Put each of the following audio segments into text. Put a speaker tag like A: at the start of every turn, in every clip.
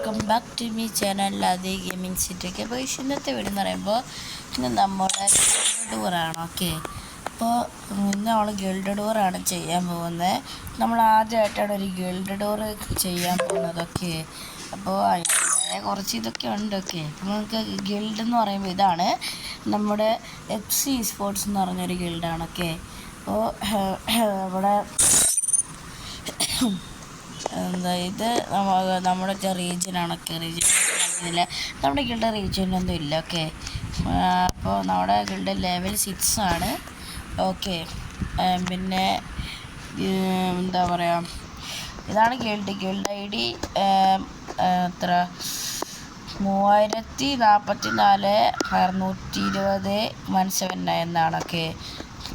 A: Welcome back to me channel അതേ gaming സിറ്റിക്ക്. അപ്പോൾ ഇന്നത്തെ വീഡിയോ എന്ന് പറയുമ്പോൾ ഇന്ന് നമ്മുടെ ഗിൽഡ് ടൂറാണ്. ഓക്കെ, അപ്പോൾ ഇന്ന് നമ്മൾ ഗിൽഡ് ടൂറാണ് ചെയ്യാൻ പോകുന്നത്. നമ്മൾ ആദ്യമായിട്ടാണ് ഒരു ഗിൽഡ് ടൂർ ചെയ്യാൻ പോകുന്നത്. ഓക്കെ, അപ്പോൾ അതിൻ്റെ കുറച്ച് ഇതൊക്കെ ഉണ്ട്. ഓക്കെ, അപ്പോൾ നമുക്ക് ഗിൽഡ് എന്ന് പറയുമ്പോൾ ഇതാണ് നമ്മുടെ FC Esports എന്ന് പറഞ്ഞൊരു ഗിൽഡാണ്. ഓക്കെ, അപ്പോൾ ഇവിടെ എന്താ ഇത് നമ്മുടെ റീജിയനാണ്. ഓക്കെ, റീജിയൻ നമ്മുടെ ഗിൽഡ് റീജിയനൊന്നും ഇല്ല. ഓക്കെ, അപ്പോൾ നമ്മുടെ ഗിൽഡ് ലെവൽ 6 ആണ്. ഓക്കെ, പിന്നെ എന്താ പറയുക, ഇതാണ് ഗിൽഡ് ID എത്ര 3044 620 179 എന്നാണ്. ഓക്കെ,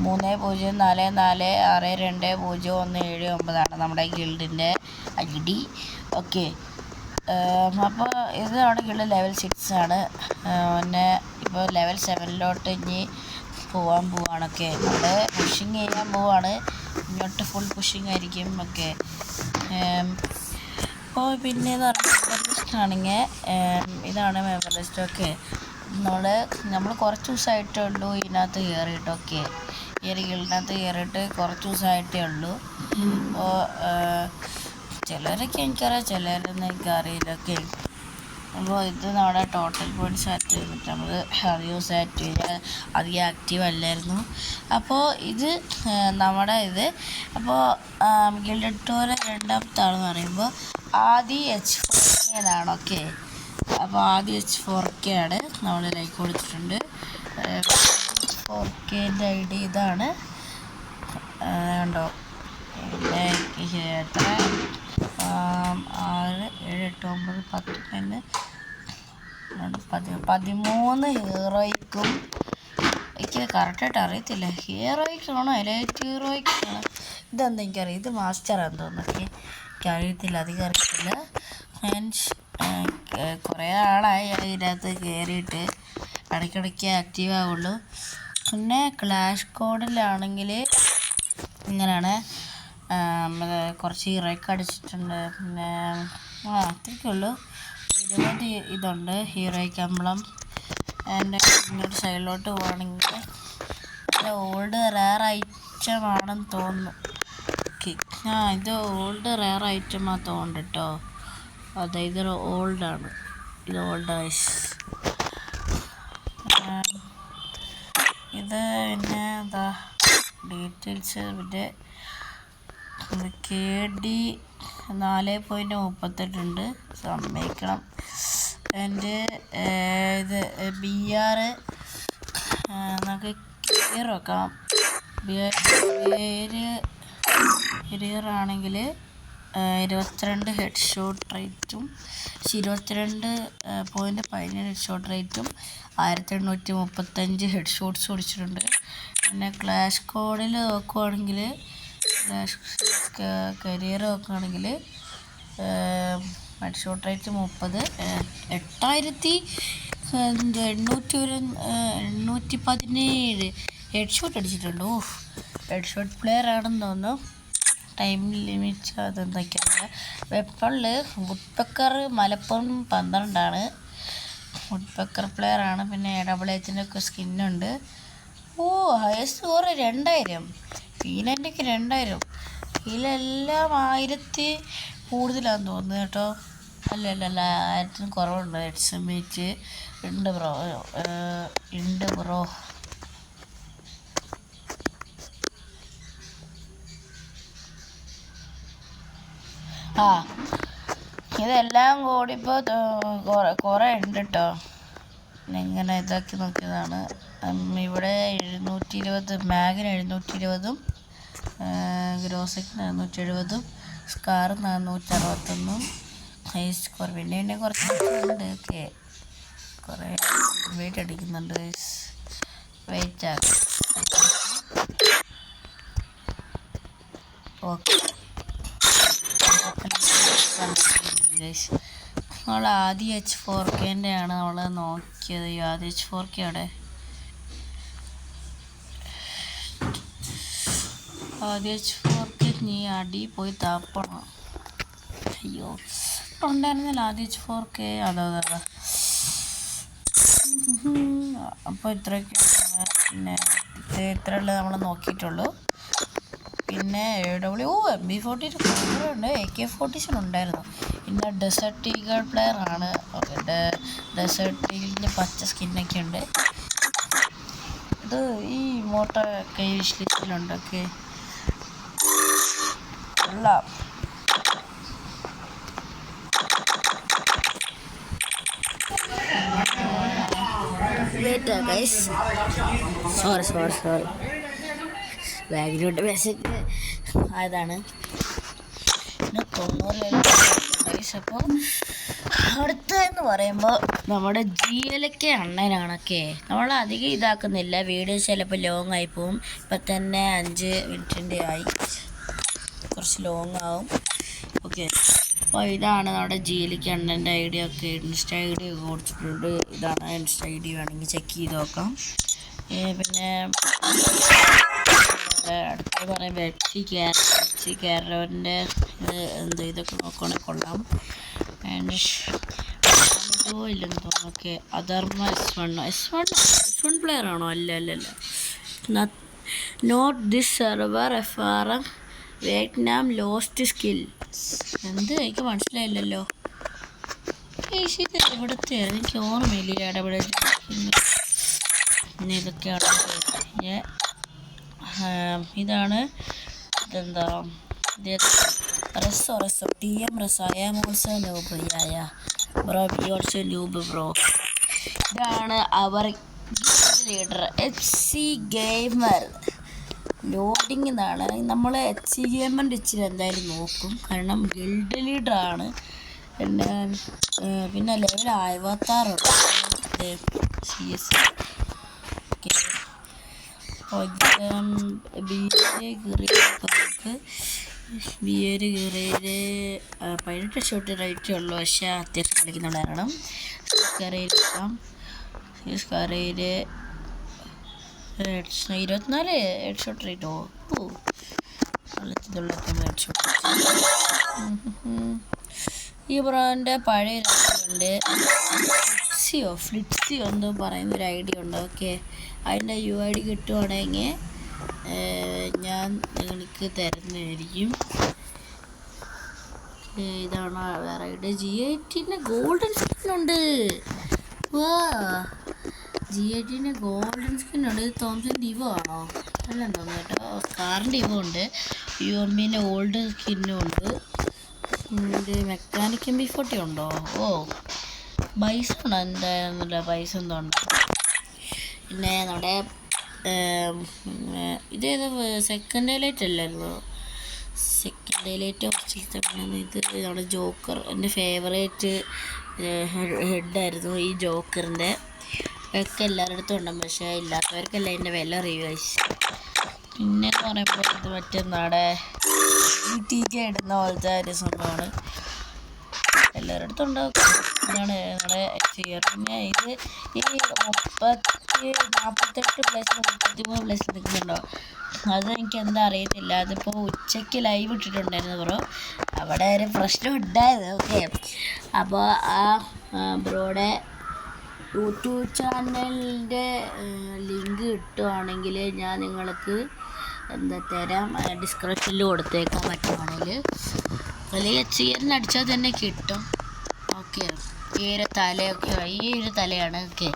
A: 3044620179 നമ്മുടെ ഗിൽഡിൻ്റെ ID. ഓക്കെ, അപ്പോൾ ഇത് നമ്മുടെ ഗിൽഡ് ലെവൽ 6 ആണ്. പിന്നെ ഇപ്പോൾ ലെവൽ 7 ഇനി പോകാൻ പോവാണ്. ഓക്കെ, നമ്മൾ പുഷിങ് ചെയ്യാൻ പോവാണ്. ഇങ്ങോട്ട് ഫുൾ പുഷിങ് ആയിരിക്കും. ഓക്കെ, അപ്പോൾ പിന്നെയെന്ന് പറഞ്ഞാൽ മെമ്പർ ലിസ്റ്റ് ആണെങ്കിൽ ഇതാണ് മെമ്പർ ലിസ്റ്റ്. ഓക്കെ, നമ്മൾ കുറച്ച് ദിവസമായിട്ടേ ഉള്ളൂ ഇതിനകത്ത് കയറിയിട്ട്. ഓക്കെ, ഈ ഒരു ഗിൽഡിനകത്ത് കയറിയിട്ട് കുറച്ച് ദിവസമായിട്ടേ ഉള്ളൂ. അപ്പോൾ ചിലരൊക്കെ എനിക്കറിയാം, ചിലരൊന്നും എനിക്കറിയില്ല. ഓക്കെ, അപ്പോൾ ഇത് നമ്മുടെ ടോട്ടൽ പോയിൻറ്റ്സ് ആക്ട് ചെയ്തിട്ട് നമ്മൾ അധികം ആക്ട് ചെയ്താൽ അധികം ആക്റ്റീവ് അല്ലായിരുന്നു. അപ്പോൾ ഇത് നമ്മുടെ ഇത് അപ്പോൾ ഗിൽഡ് ടൂറിലെ രണ്ടാമത്തെ ആളെന്ന് പറയുമ്പോൾ ആദി H4K എന്നാണ്. ഓക്കെ, അപ്പോൾ ആദി H4K ആണ്. നമ്മൾ ലൈക്ക് കൊടുത്തിട്ടുണ്ട്. 4Kൻ്റെ ID ഇതാണ് കണ്ടോ. പിന്നെ എത്ര 6 7 8 9 10 13 ഹീറോയ്ക്കും എനിക്ക് കറക്റ്റായിട്ട് അറിയത്തില്ല. ഹീറോയ്ക്കാണോ എലൈറ്റ് ഹീറോയ്ക്കാണോ ഇതെന്താ എനിക്കറിയാം. ഇത് മാസ്റ്ററാണെന്ന് തോന്നുന്നു. എനിക്കറിയത്തില്ല, അധികം അറിയത്തില്ല. മീൻസ് കുറേ ആളായി ഇതിനകത്ത് കയറിയിട്ട് ഇടയ്ക്കിടയ്ക്ക് ആക്റ്റീവ് ആവുള്ളൂ. പിന്നെ ക്ലാഷ് കോഡിലാണെങ്കിൽ ഇങ്ങനെയാണ്. കുറച്ച് ഹീറോയ്ക്ക് അടിച്ചിട്ടുണ്ട്. പിന്നെ അത്രയ്ക്കുള്ളൂ. 20 ഇതുണ്ട് ഹീറോയ്ക്ക് അമ്പളം. എൻ്റെ ഇങ്ങോട്ട് സൈഡിലോട്ട് പോകണമെങ്കിൽ ഓൾഡ് റെയർ ഐറ്റം ആണെന്ന് തോന്നുന്നു. ഓക്കെ, ഇത് ഓൾഡ് റെയർ ഐറ്റമാണ് തോന്നുന്നു കേട്ടോ. അതായത് ഓൾഡാണ്, ഇത് ഓൾഡ് ഐസ്. ഇത് പിന്നെ എന്താ ഡീറ്റെയിൽസ്, പിന്നെ KD 4.38 ഉണ്ട്. സമ്മതിക്കണം. എൻ്റെ ഇത് BR നമുക്ക് ക്ലിയർ വെക്കാം. ക്ലിയർ ആണെങ്കിൽ 22 ഹെഡ് ഷോട്ട് റേറ്റും 22.17 ഹെഡ് ഷോട്ട് റേറ്റും 1835 ഹെഡ് ഷോട്ട്സ് ഓടിച്ചിട്ടുണ്ട്. പിന്നെ ക്ലാഷ് കോഡിൽ നോക്കുവാണെങ്കിൽ കരിയർ നോക്കുകയാണെങ്കിൽ head shot rate 30 817 head shot അടിച്ചിട്ടുണ്ട്. ഹെഡ് ഷോട്ട് പ്ലെയർ ആണെന്ന് തോന്നുന്നു. ടൈം ലിമിറ്റ് അതെന്തൊക്കെയാണ്. വെപ്പണിൽ വുഡ്പെക്കർ മലപ്പുറം 12 വുഡ്പെക്കർ പ്ലെയർ ആണ്. പിന്നെ AWHൻ്റെ ഒക്കെ സ്കിന്നുണ്ട്. Highest score 2000. പീനൻ്റെക്ക് 2000. ഇതിലെല്ലാം 1000 കൂടുതലാണെന്ന് തോന്നുന്നു കേട്ടോ. അല്ല 1000 കുറവുണ്ട്. എസ്റ്റിമേറ്റ് ഉണ്ട് ബ്രോ. ഇതെല്ലാം കൂടി ഇപ്പോൾ കുറേ ഉണ്ട് കേട്ടോ. ഇങ്ങനെ ഇതാക്കി നോക്കിയതാണ്. ഇവിടെ 720 മാഗിന് 720 ഗ്രോസക്കിന് 470 സ്കാർ 461 ഹൈ സ്കോർ. പിന്നെ കുറച്ച് ഉണ്ട്. ഓക്കെ, കുറേ വെയിറ്റ് അടിക്കുന്നുണ്ട്. വെയിറ്റ് ആക്കും. ഓക്കെ, നമ്മൾ ആദ്യ H4Kൻ്റെ ആണ് നമ്മൾ നോക്കിയത്. ആദ്യ H4K അവിടെ ആദ്യ H4K നീ അടി പോയി താപ്പണം. അയ്യോ, ഉണ്ടായിരുന്നില്ല ആദ്യം H4K. അതാ അപ്പോൾ ഇത്രയൊക്കെയാണ്. പിന്നെ ഇത്രയല്ലേ നമ്മൾ നോക്കിയിട്ടുള്ളൂ. പിന്നെ MB40 ഉണ്ട്, AK-47 ഉണ്ടായിരുന്നു. പിന്നെ ഡെസേർട്ട് ഈഗിൾ പ്ലെയർ ആണ്. ഓക്കെ, ഡെസേർട്ട് ഈഗിളിൻ്റെ പച്ച സ്കിന്നൊക്കെ ഉണ്ട്. ഇത് ഈ മോട്ടോ ഒക്കെ വിഷ് ലിസ്റ്റിലുണ്ടൊക്കെ കൊള്ളാം. സോറി ബാഗിലോട്ട് മെസ്സേജ് ആയതാണ്. പിന്നെ 90 അപ്പോൾ അടുത്തെന്ന് പറയുമ്പോൾ നമ്മുടെ GLK അണ്ണനാണൊക്കെ. നമ്മൾ അധികം ഇതാക്കുന്നില്ല, വീഡിയോ ചിലപ്പോൾ ലോങ് ആയി പോവും. ഇപ്പം തന്നെ 5 മിനിറ്റിൻ്റെ ആയി, കുറച്ച് ലോങ് ആവും. ഓക്കെ, അപ്പോൾ ഇതാണ് നമ്മുടെ GLK അണ്ണൻ്റെ ID ഒക്കെ. ഇൻസ്റ്റ ID കൊടുത്തിട്ടുണ്ട്. ഇതാണ് ഇൻസ്റ്റ ID, വേണമെങ്കിൽ ചെക്ക് ചെയ്ത് നോക്കാം. പിന്നെ അടുത്ത പറയുമ്പോൾ FC ക്യാരവൻ്റെ ഇതൊക്കെ നോക്കുകയാണെങ്കിൽ കൊള്ളാം. ഇല്ലെന്ന് തോന്നുന്നു. ഓക്കെ, അധർമ്മ S1 പ്ലെയർ ആണോ? അല്ല. Not this server FRM Vietnam lost skill. എനിക്ക് മനസ്സിലായില്ലല്ലോ. ഇവിടുത്തെ എനിക്ക് ഓർമ്മയില്ല ഇടപെട. പിന്നെ ഇതൊക്കെയാണ്. ഇതാണ് ഇതെന്താ റെസോ TM റെസോ. I am also noob. Bro be also noob bro. ഇതാണ് our leader FC gamer. Loading എന്നാണ്. നമ്മൾ FC ഗെയിമറിൻ്റെ ഇച്ചിരി എന്തായാലും നോക്കും, കാരണം ഗിൽഡ് ലീഡറാണ്. പിന്നെ ലെവൽ 56 CS. ബിയര് കയറിയത് 18 ഷോട്ട് റേറ്റേ ഉള്ളൂ, പക്ഷേ അത്യാവശ്യം കളിക്കുന്നുണ്ടായിരുന്നു. കരയിൽ 24 ഹെഡ് ഷോട്ട് റേറ്റോ. Head shot. ഈ ബ്രോൻ്റെ പഴയ ഉണ്ട്, ഫ്ലിറ്റ്സിയോ എന്തോ പറയുന്നൊരു ID ഉണ്ട്. ഓക്കെ, അതിൻ്റെ UID കിട്ടുവാണെങ്കിൽ ഞാൻ നിങ്ങൾക്ക് തരുന്നതായിരിക്കും. ഇതാണ് വേറെ ID. G18 ഗോൾഡൻ സ്കിന്നുണ്ട്. G18 ഗോൾഡൻ സ്കിന്നുണ്ട്. ഇത് തോംസൺ ഡിവോ ആണോ? അല്ല തോന്നുന്നു കേട്ടോ. കാറിൻ്റെ ഡിവോ ഉണ്ട്. UMBൻ്റെ ഓൾഡ് സ്കിന്നും ഉണ്ട്. മെക്കാനിക് MB40 ഉണ്ടോ? ബൈസണോ? എന്താ പൈസ എന്തോ ഉണ്ട്. പിന്നെ നമ്മുടെ ഇതേത് സെക്കൻഡ് ഹൈലൈറ്റ് അല്ലായിരുന്നു? സെക്കൻഡ് ഹൈലൈറ്റ് ഇത് നമ്മുടെ ജോക്കർ. എൻ്റെ ഫേവറേറ്റ് ഹെഡായിരുന്നു ഈ ജോക്കറിൻ്റെ. ഒക്കെ എല്ലാവരുടെ അടുത്തും ഉണ്ടാകും, പക്ഷേ ഇല്ലാത്തവർക്കല്ല അതിൻ്റെ വില അറിയുക. പിന്നെ പറയുമ്പോൾ ഇത് മറ്റേ TK ഇടുന്ന പോലത്തെ ഒരു സംഭവമാണ്, എല്ലാവരുടെ അടുത്തും ഉണ്ടാകും. ഇതാണ് നമ്മുടെ പിന്നെ ഇത് ഈ 48 പ്ലസ് 33 പ്ലസ് നിൽക്കുന്നുണ്ടോ? അതെനിക്ക് എന്താ അറിയത്തില്ല. അതിപ്പോൾ ഉച്ചയ്ക്ക് ലൈവ് ഇട്ടിട്ടുണ്ടായിരുന്നു ബ്രോ, അവിടെ ഒരു പ്രശ്നം ഉണ്ടായത്. ഓക്കെ, അപ്പോൾ ആ ബ്രോയുടെ യൂട്യൂബ് ചാനലിൻ്റെ ലിങ്ക് കിട്ടുവാണെങ്കിൽ ഞാൻ നിങ്ങൾക്ക് തരാം, ഡിസ്ക്രിപ്ഷനിൽ കൊടുത്തേക്കാൻ പറ്റുവാണെങ്കിൽ. അല്ലെങ്കിൽ HCN അടിച്ചാൽ തന്നെ കിട്ടും. ഓക്കെ, ഈ ഒരു തലയൊക്കെ ഈ ഒരു തലയാണ്. ഓക്കെ,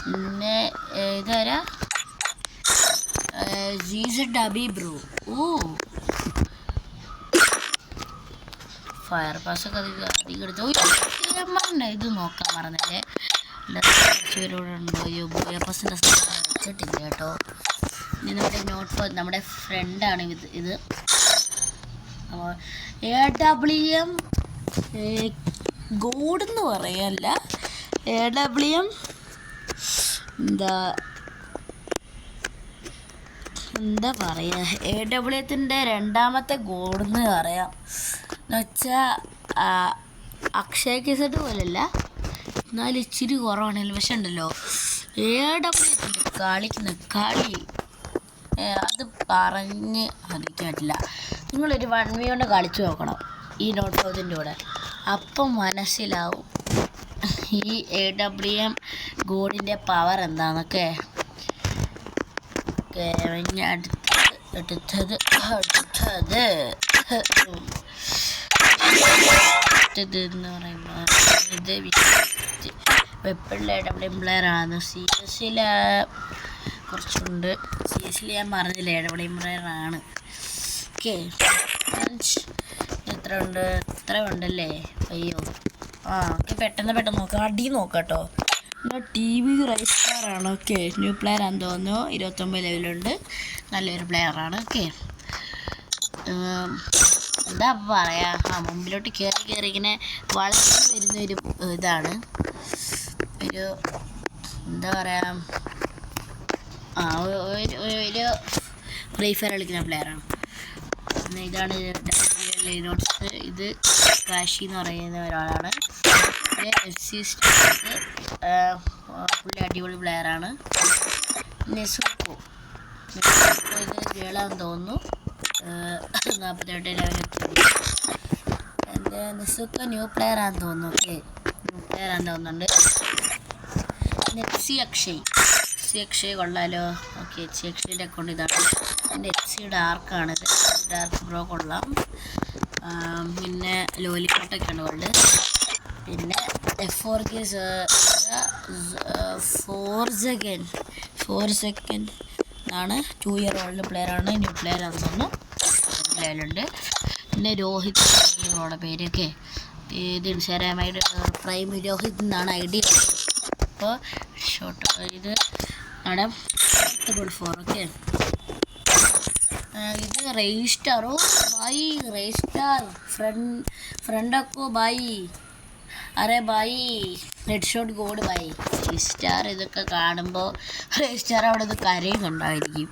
A: പിന്നെ ഇതാരാ? ZW bro. ഫയർ പാസൊക്കെ അധികം എടുത്തു. ഇത് നോക്കാൻ മറന്നല്ലേ, പേരോടുണ്ടോ? ഫയർ പാസിൻ്റെ വെച്ചിട്ടില്ല കേട്ടോ. ഇനി നമ്മുടെ നമ്മുടെ ഫ്രണ്ടാണ് ഇത്. അപ്പോൾ AWM ഗോഡ് എന്ന് പറയല്ല, AWM എന്താ പറയുക, AWMത്തിൻ്റെ രണ്ടാമത്തെ ഗോഡ് എന്ന് പറയാം. എന്നുവെച്ചാൽ അക്ഷയ കേസറ്റ് പോലല്ല, എന്നാലും ഇച്ചിരി കുറവാണല്ലോ. പക്ഷെ ഉണ്ടല്ലോ AWMത്തിൻ്റെ കളിക്കുന്ന കളി അത് പറഞ്ഞ് അറിയിക്കാൻ പറ്റില്ല. നിങ്ങളൊരു 1v1 കളിച്ച് നോക്കണം ഈ നോട്ട് 1000ൻ്റെ കൂടെ. അപ്പം മനസ്സിലാവും ഈ AWM ഗോഡിൻ്റെ പവർ എന്താണെന്നൊക്കെ. ഇനി അടുത്തത് എന്ന് പറയുമ്പോൾ ഇത് വെപ്പണിലെ AWM പ്ലെയർ ആണ്. CS കുറച്ചുണ്ട്. CS ഞാൻ പറഞ്ഞില്ല AWM പ്ലെയർ ആണ്. ഓക്കെ, എത്ര ഉണ്ട്? ഇത്ര ഉണ്ടല്ലേ? അയ്യോ, ഓക്കെ, പെട്ടെന്ന് നോക്കാം. അടി നോക്കാം കേട്ടോ. TV റൈസ്റ്റാറാണ്. ഓക്കെ, ന്യൂ പ്ലെയർ ആണെന്ന് തോന്നുന്നു. 29 ലെവലുണ്ട്. നല്ലൊരു പ്ലെയറാണ്. ഓക്കെ, എന്താ പറയാ, മുമ്പിലോട്ട് കയറി ഇങ്ങനെ വളർന്നു വരുന്നൊരു ഇതാണ്. ഒരു എന്താ പറയാ, ഒരു ഫ്രീ ഫയർ കളിക്കുന്ന പ്ലെയറാണ്. പിന്നെ ഇതാണ് നോട്ട്സ്. ഇത് കാശി എന്ന് പറയുന്ന ഒരാളാണ്. FC പുള്ളി അടിപൊളി പ്ലെയറാണ്. നെസുക്കോ ഇത് ഗേളാന്ന് തോന്നുന്നു. 48 ലെവലെത്തി. എൻ്റെ നെസുക്കോ ന്യൂ പ്ലെയർ ആണെന്ന് തോന്നുന്നു. ഓക്കെ, ന്യൂ പ്ലെയർ ആണെന്ന് തോന്നുന്നുണ്ട്. പിന്നെ അക്ഷയ് കൊള്ളാലോ. ഓക്കെ, അക്ഷയുടെ അക്കൗണ്ട് ഇതാണ്. എൻ്റെ ഡാർക്കാണിത്. ഡാർക്ക് ബ്രോ കൊള്ളാം. പിന്നെ ലോലിക്കോട്ടൊക്കെ ഉണ്ട് വേൾഡ്. പിന്നെ ഫോർ സെക്കൻഡ് ആണ്. 2 ഇയർ ഓൾഡ് പ്ലെയറാണ്. ന്യൂ പ്ലെയർ ആണെന്ന് തോന്നുന്നു. ലെവലുണ്ട്. പിന്നെ രോഹിത് അവരുടെ പേരൊക്കെ ഇത് ഇൻസ്റ്റാഗ്രാമായിട്ട് പ്രൈം രോഹിത് എന്നാണ് ID. അപ്പോൾ ഷോർട്ട് ഇത് ആണ് 4. ഓക്കെ, ഇത് റെയ്സ്റ്റാറോ ഭായി, റെയ്സ്റ്റാർ ഫ്രണ്ടൊക്കെ ഭായി. അറേ ഭായി, റെഡ് ഷോട്ട് ഗോഡ് ഭായി. റെയ്സ്റ്റാർ ഇതൊക്കെ കാണുമ്പോൾ റെയ്സ്റ്റാർ അവിടെ ഇത് കരയുന്നുണ്ടായിരിക്കും.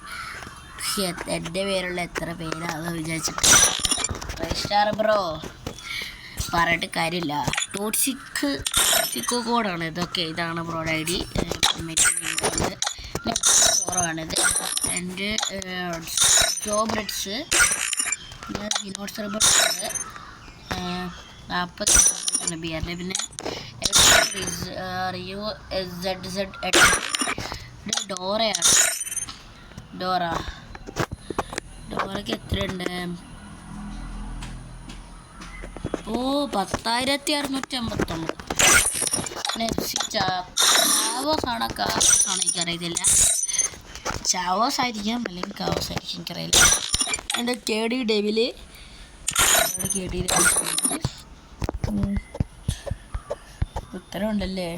A: എൻ്റെ പേരുള്ള എത്ര പേരാണെന്ന് വിചാരിച്ചിട്ട്. റെയ്സ്റ്റാർ ബ്രോ പറഞ്ഞിട്ട് കാര്യമില്ല. ടോക്സിക് കോഡാണ് ഇതൊക്കെ. ഇതാണ് ബ്രോഡ് ID. ാണിത്. എൻ്റെ ജോബ്രെഡ്സ്, പിന്നെ വിനോദ് സർബർണ്ട് 40 ബിയറിൽ. പിന്നെ ഡോറയാണ്. ഡോറയ്ക്ക് എത്രയുണ്ട്? 10,659. പിന്നെ ചാവോസ് ആണ് എനിക്കറിയത്തില്ല. ചാവോസ് ആയിരിക്കാം, അല്ലെങ്കിൽ കാവോസ് ആയിരിക്കും, എനിക്കറിയില്ല. എൻ്റെ KD ഡെവില് ഉത്തരവുണ്ടല്ലേ?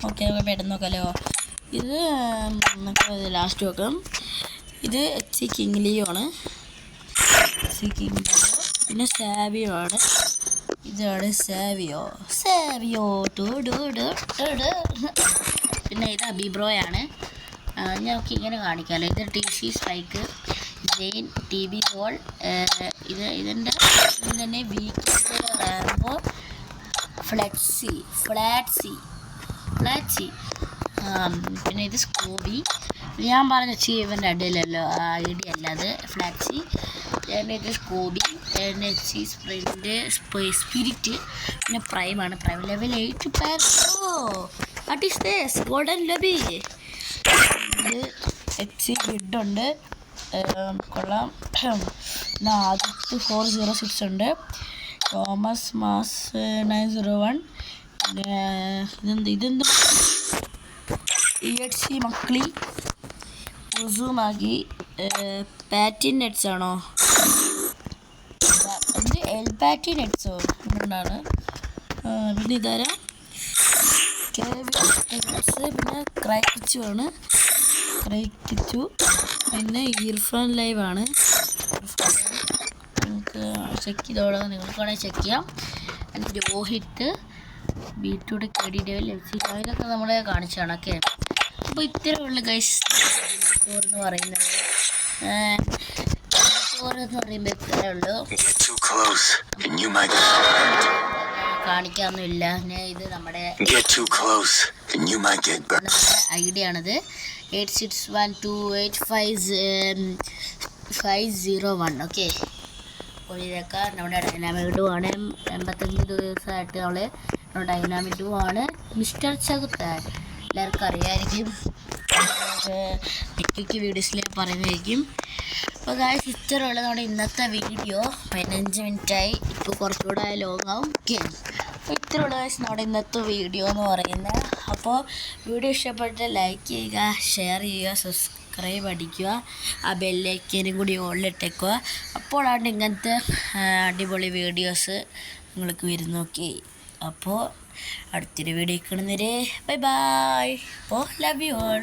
A: ഓക്കെ, പെട്ടെന്ന് നോക്കാമല്ലോ. ഇത് ലാസ്റ്റ് നോക്കാം. ഇത് HC കിങ് ലിയോ ആണ്. പിന്നെ സാവിയോ ആണ്. ഇതാണ് സാവിയോ. പിന്നെ ഇത് അബിബ്രോയാണ്. ഞങ്ങൾക്ക് ഇങ്ങനെ കാണിക്കാമല്ലോ. ഇത് TC സ്ട്രൈക്ക്, ജെയിൻ, TB ബോൾ. ഇതിൻ്റെ തന്നെ വീക്ക് റാംബോ, ഫ്ലാറ്റ്സി. പിന്നെ ഇത് സ്കൂബി. ഞാൻ പറഞ്ഞ ഇവൻ്റെ അടിയിലല്ലോ, ID അല്ല അത്. ഫ്ലാറ്റ്സി. ഇത് സ്കൂബി. HC sprint, spirit. പിന്നെ പ്രൈമാണ്. Prime level 8 player. What is this? Golden lobby. ഇത് HC ഗിഡുണ്ട്, കൊള്ളാം. പിന്നെ ആദിത്യ 406 ഉണ്ട്. തോമസ് മാസ് 901. പിന്നെ ഇതെന്ത് EXC മക്കളി, ഉസുമാഗി, പാറ്റിൻ നെറ്റ്സ് ആണോ? ഇത് പാറ്റി നെറ്റ്സോ കൊണ്ടാണ്. പിന്നെ ഇതാരാ? പിന്നെ ക്രൈക്കിച്ചു ആണ്. പിന്നെ ഇർഫാൻ ലൈവ് ആണ്. നിങ്ങൾക്ക് ചെക്ക് ചെയ്തോളാം, നിങ്ങൾക്ക് വേണമെങ്കിൽ ചെക്ക് ചെയ്യാം. Rohit, B2 KD devil, FC ഇതൊക്കെ നമ്മളെ കാണിച്ചാണ്. ഓക്കെ, അപ്പോൾ ഇത്രയേ ഉള്ളൂ ഗൈസ് എന്ന് പറയുന്നത്. പറയുമ്പോൾ ഇത്രയേ ഉള്ളൂ. കാണിക്കാനൊന്നുമില്ല. ഇത് നമ്മുടെ ID ആണിത്. 8612850501. ഓക്കെ, കൊലിയിലൊക്കെ നമ്മുടെ ഡൈനാമിഡുമാണ് 85 ദിവസമായിട്ട് നമ്മുടെ ഡൈനാമിഡുമാണ് മിസ്റ്റർ ചകുത്താൻ. എല്ലാവർക്കും അറിയാമായിരിക്കും, മിക്ക വീഡിയോസിൽ പറയുന്നതായിരിക്കും. അപ്പോൾ ഗായ്സ് ഇത്രയുള്ള നമ്മുടെ ഇന്നത്തെ വീഡിയോ 15 മിനിറ്റായി. ഇപ്പോൾ കുറച്ചുകൂടെ ലോങ് ആവും. ഓക്കെ, അപ്പോൾ ഇത്രയുള്ള ഗായ്സ് നമ്മുടെ ഇന്നത്തെ വീഡിയോ എന്ന് പറയുന്നത്. അപ്പോൾ വീഡിയോ ഇഷ്ടപ്പെട്ട് ലൈക്ക് ചെയ്യുക, ഷെയർ ചെയ്യുക, സബ്സ്ക്രൈബ് അടിക്കുക, ആ ബെല്ലൈക്കനും കൂടി ഓളിലിട്ടേക്കുക. അപ്പോഴാണ് ഇങ്ങനത്തെ അടിപൊളി വീഡിയോസ് നിങ്ങൾക്ക് വരുന്നു. ഓക്കെ, അപ്പോൾ അടുത്തൊരു വീഡിയോ കാണുന്നവരെ ബൈ ബൈ. അപ്പോൾ ലവ് യു ഓൾ.